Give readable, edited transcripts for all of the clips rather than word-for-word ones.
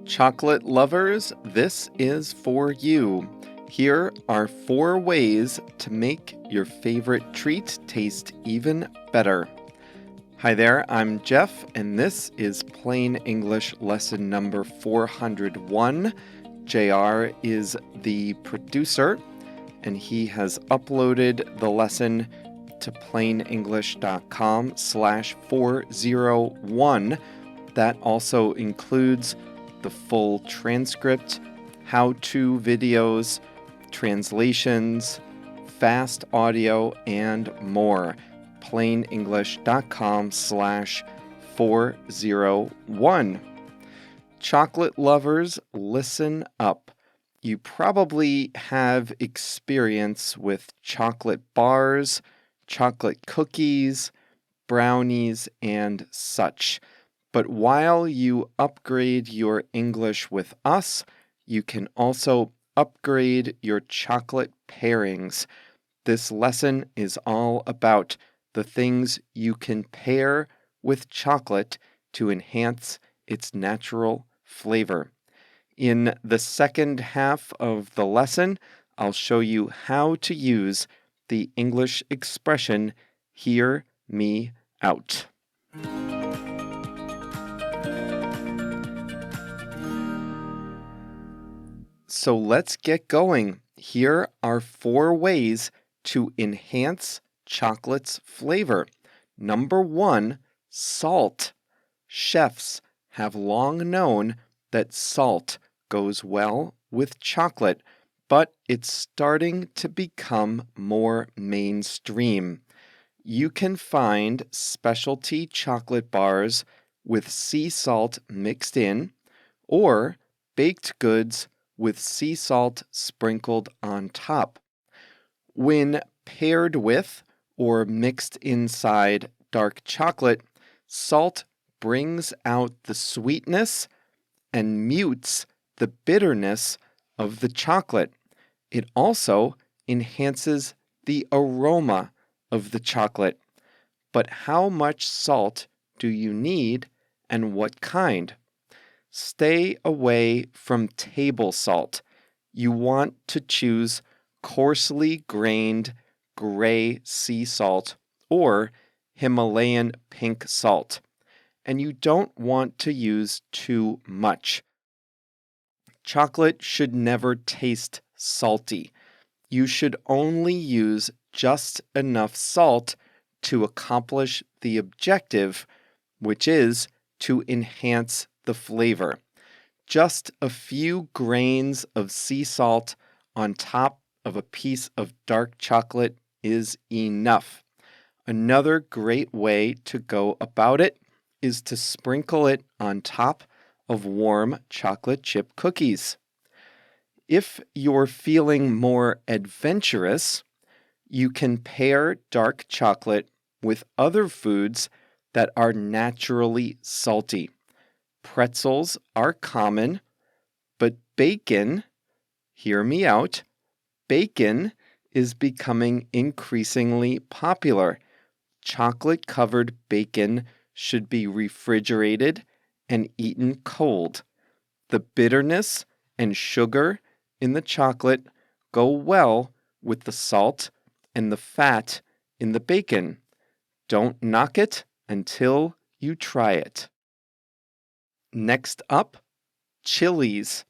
Chocolate lovers, this is for you. Here are 4 ways to make your favorite treat taste even better. Hi there, I'm Jeff, and this is Plain English lesson number 401. JR is the producer, and he has uploaded the lesson to plainenglish.com/401. That also includes the full transcript, how-to videos, translations, fast audio, and more. plainenglish.com/401. Chocolate lovers, listen up. You probably have experience with chocolate bars, chocolate cookies, brownies, and such. But while you upgrade your English with us, you can also upgrade your chocolate pairings. This lesson is all about the things you can pair with chocolate to enhance its natural flavor. In the second half of the lesson, I'll show you how to use the English expression, hear me out. So let's get going. Here are 4 ways to enhance chocolate's flavor. Number 1, salt. Chefs have long known that salt goes well with chocolate, but it's starting to become more mainstream. You can find specialty chocolate bars with sea salt mixed in, or baked goods with sea salt sprinkled on top. When paired with or mixed inside dark chocolate, salt brings out the sweetness and mutes the bitterness of the chocolate. It also enhances the aroma of the chocolate. But how much salt do you need, and what kind? Stay away from table salt. You want to choose coarsely grained gray sea salt or Himalayan pink salt. And you don't want to use too much. Chocolate should never taste salty. You should only use just enough salt to accomplish the objective, which is to enhance the flavor. Just a few grains of sea salt on top of a piece of dark chocolate is enough. Another great way to go about it is to sprinkle it on top of warm chocolate chip cookies. If you're feeling more adventurous, you can pair dark chocolate with other foods that are naturally salty. Pretzels are common, but bacon, hear me out, bacon is becoming increasingly popular. Chocolate-covered bacon should be refrigerated and eaten cold. The bitterness and sugar in the chocolate go well with the salt and the fat in the bacon. Don't knock it until you try it. Next up, chilies.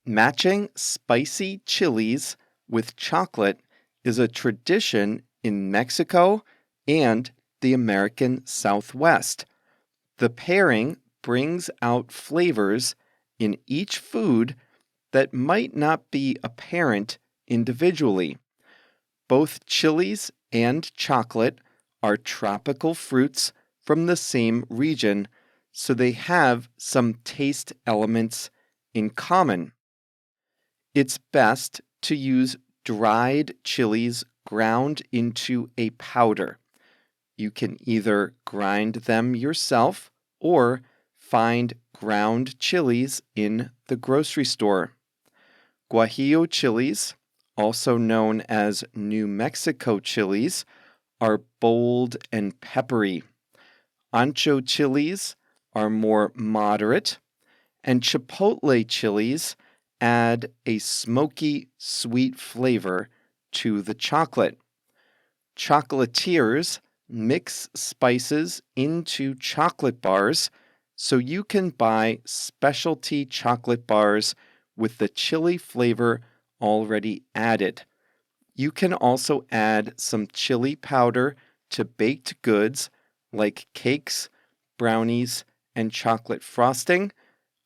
Matching spicy chilies with chocolate is a tradition in Mexico and the American Southwest. The pairing brings out flavors in each food that might not be apparent individually. Both chilies and chocolate are tropical fruits from the same region, so they have some taste elements in common. It's best to use dried chilies ground into a powder. You can either grind them yourself or find ground chilies in the grocery store. Guajillo chilies, also known as New Mexico chilies, are bold and peppery. Ancho chilies are more moderate, And chipotle chilies add a smoky, sweet flavor to the chocolate. Chocolatiers mix spices into chocolate bars, so you can buy specialty chocolate bars with the chili flavor already added. You can also add some chili powder to baked goods like cakes, brownies, and chocolate frosting.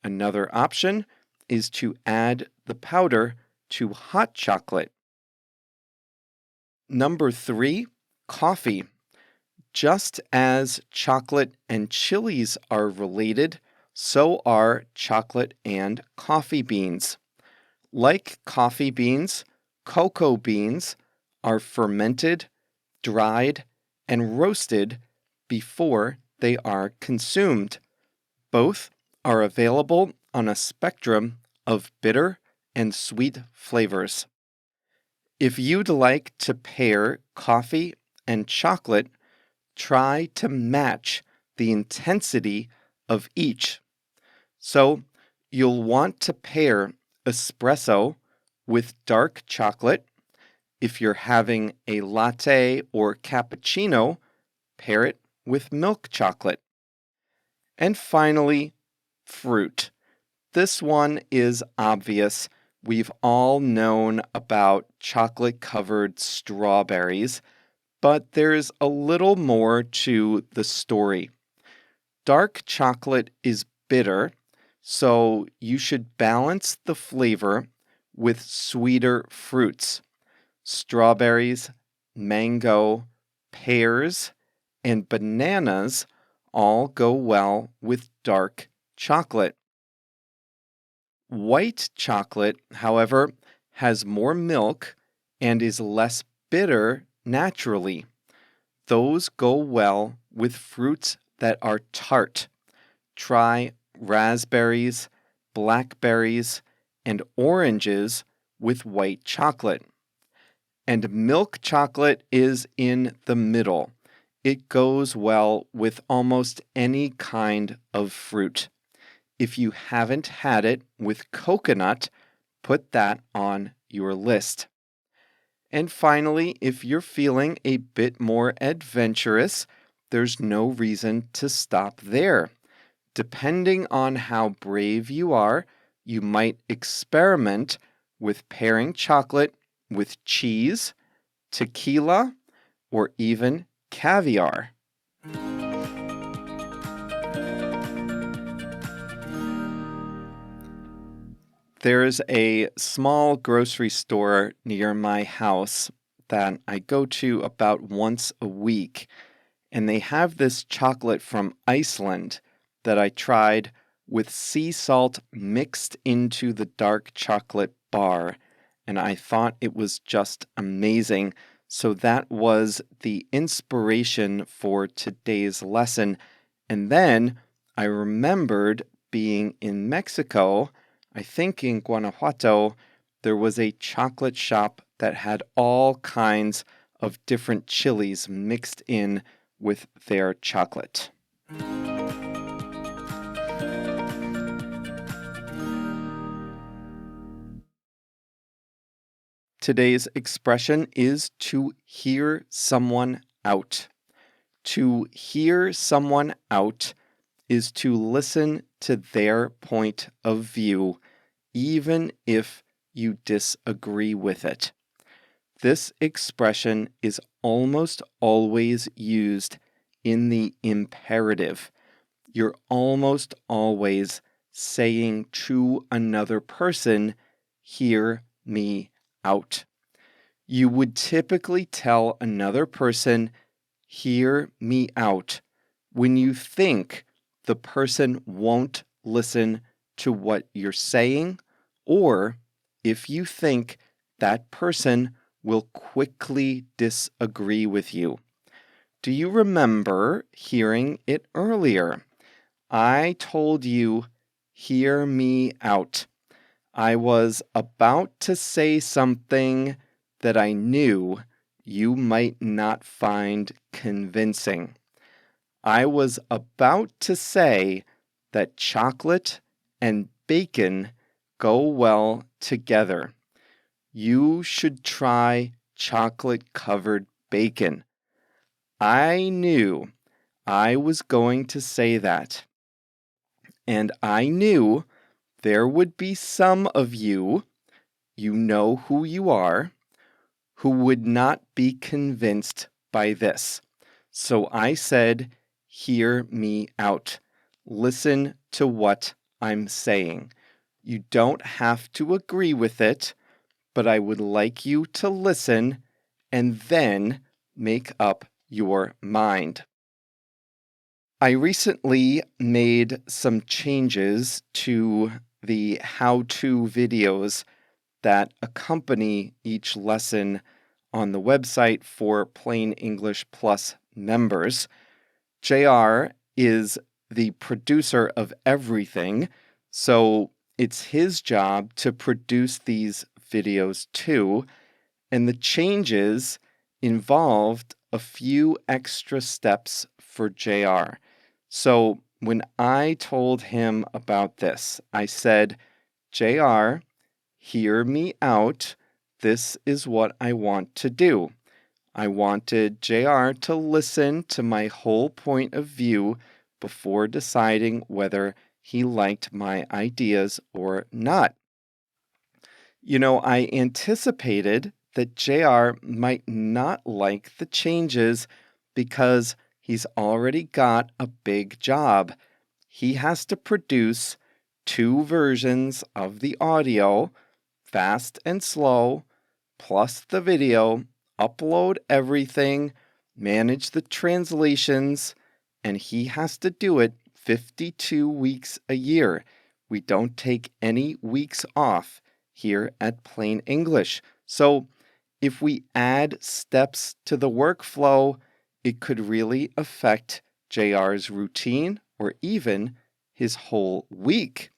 Another option is to add the powder to hot chocolate. Number 3, coffee. Just as chocolate and chilies are related, so are chocolate and coffee beans. Like coffee beans, cocoa beans are fermented, dried, and roasted before they are consumed. Both are available on a spectrum of bitter and sweet flavors. If you'd like to pair coffee and chocolate, try to match the intensity of each. So you'll want to pair espresso with dark chocolate. If you're having a latte or cappuccino, pair it with milk chocolate. And finally, fruit. This one is obvious. We've all known about chocolate-covered strawberries, but there's a little more to the story. Dark chocolate is bitter, so you should balance the flavor with sweeter fruits. Strawberries, mango, pears, and bananas all go well with dark chocolate. White chocolate, however, has more milk and is less bitter naturally. Those go well with fruits that are tart. Try raspberries, blackberries, and oranges with white chocolate. And milk chocolate is in the middle. It goes well with almost any kind of fruit. If you haven't had it with coconut, put that on your list. And finally, if you're feeling a bit more adventurous, there's no reason to stop there. Depending on how brave you are, you might experiment with pairing chocolate with cheese, tequila, or even caviar. There's a small grocery store near my house that I go to about once a week, and they have this chocolate from Iceland that I tried with sea salt mixed into the dark chocolate bar, and I thought it was just amazing. So that was the inspiration for today's lesson. And then I remembered being in Mexico. I think in Guanajuato, there was a chocolate shop that had all kinds of different chilies mixed in with their chocolate. Today's expression is to hear someone out. To hear someone out is to listen to their point of view, even if you disagree with it. This expression is almost always used in the imperative. You're almost always saying to another person, hear me out. You would typically tell another person, hear me out, when you think the person won't listen to what you're saying, or if you think that person will quickly disagree with you. Do you remember hearing it earlier? I told you, hear me out. I was about to say something that I knew you might not find convincing. I was about to say that chocolate and bacon go well together. You should try chocolate-covered bacon. I knew I was going to say that. And I knew there would be some of you, you know who you are, who would not be convinced by this. So I said, hear me out. Listen to what I'm saying. You don't have to agree with it, but I would like you to listen and then make up your mind. I recently made some changes to the how-to videos that accompany each lesson on the website for Plain English Plus members. JR is the producer of everything, so it's his job to produce these videos too, and the changes involved a few extra steps for JR. So when I told him about this, I said, JR, hear me out. This is what I want to do. I wanted JR to listen to my whole point of view before deciding whether he liked my ideas or not. I anticipated that JR might not like the changes because he's already got a big job. He has to produce 2 versions of the audio, fast and slow, plus the video, upload everything, manage the translations, and he has to do it 52 weeks a year. We don't take any weeks off here at Plain English. So if we add steps to the workflow, it could really affect JR's routine or even his whole week.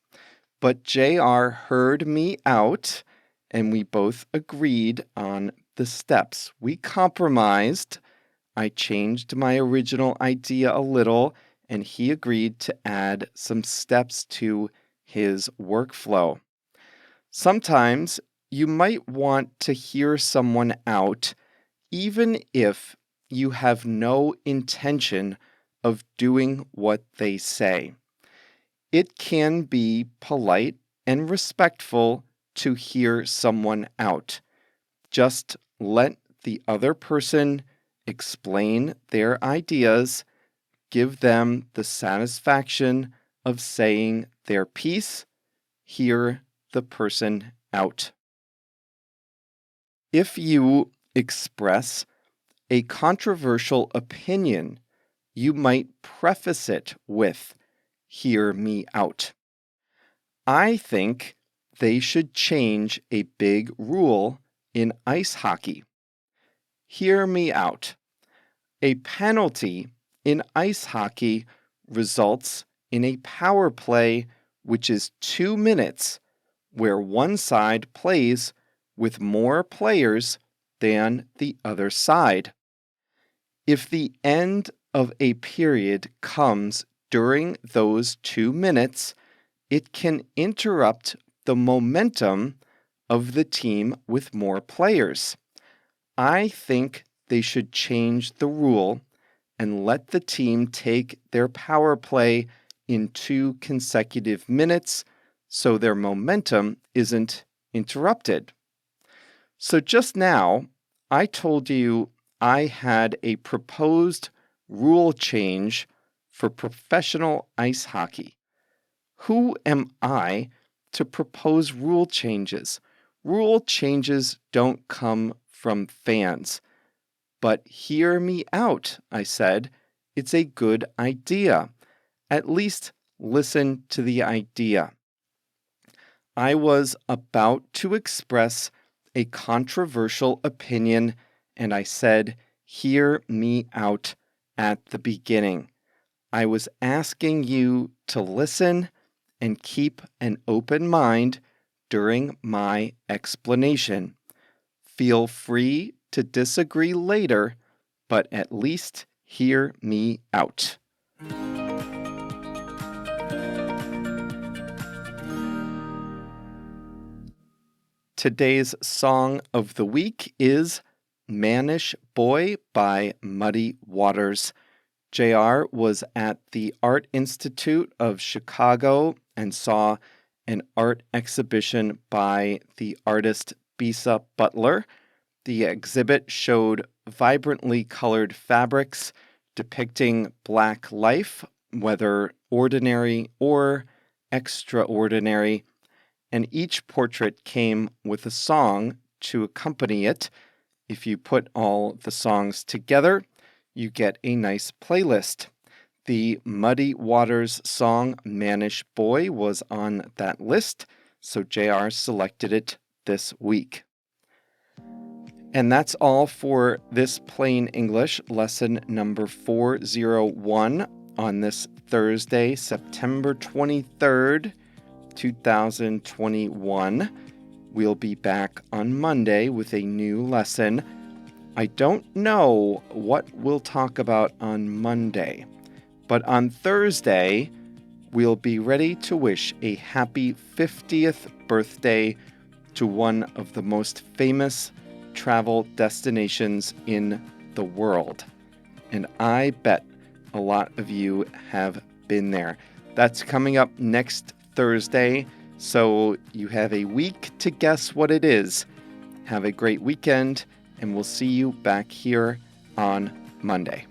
But JR heard me out, and we both agreed on the steps. We compromised. I changed my original idea a little, and he agreed to add some steps to his workflow. Sometimes you might want to hear someone out, even if you have no intention of doing what they say. It can be polite and respectful to hear someone out. Just let the other person explain their ideas, give them the satisfaction of saying their piece, hear the person out. If you express a controversial opinion, you might preface it with, hear me out. I think they should change a big rule in ice hockey. Hear me out. A penalty in ice hockey results in a power play, which is 2 minutes, where one side plays with more players than the other side. If the end of a period comes during those 2 minutes, it can interrupt the momentum of the team with more players. I think they should change the rule and let the team take their power play in 2 consecutive minutes so their momentum isn't interrupted. So just now, I told you I had a proposed rule change for professional ice hockey. Who am I to propose rule changes? Rule changes don't come from fans. But hear me out, I said. It's a good idea. At least listen to the idea. I was about to express a controversial opinion, and I said, hear me out at the beginning. I was asking you to listen and keep an open mind during my explanation. Feel free to disagree later, but at least hear me out. Today's song of the week is Mannish Boy by Muddy Waters. JR was at the Art Institute of Chicago and saw an art exhibition by the artist Bisa Butler. The exhibit showed vibrantly colored fabrics depicting Black life, whether ordinary or extraordinary, and each portrait came with a song to accompany it. If you put all the songs together, you get a nice playlist. The Muddy Waters song Mannish Boy was on that list, so JR selected it this week. And that's all for this Plain English lesson number 401 on this Thursday, September 23rd, 2021. We'll be back on Monday with a new lesson. I don't know what we'll talk about on Monday, but on Thursday, we'll be ready to wish a happy 50th birthday to one of the most famous travel destinations in the world. And I bet a lot of you have been there. That's coming up next Thursday, so you have a week to guess what it is. Have a great weekend, and we'll see you back here on Monday.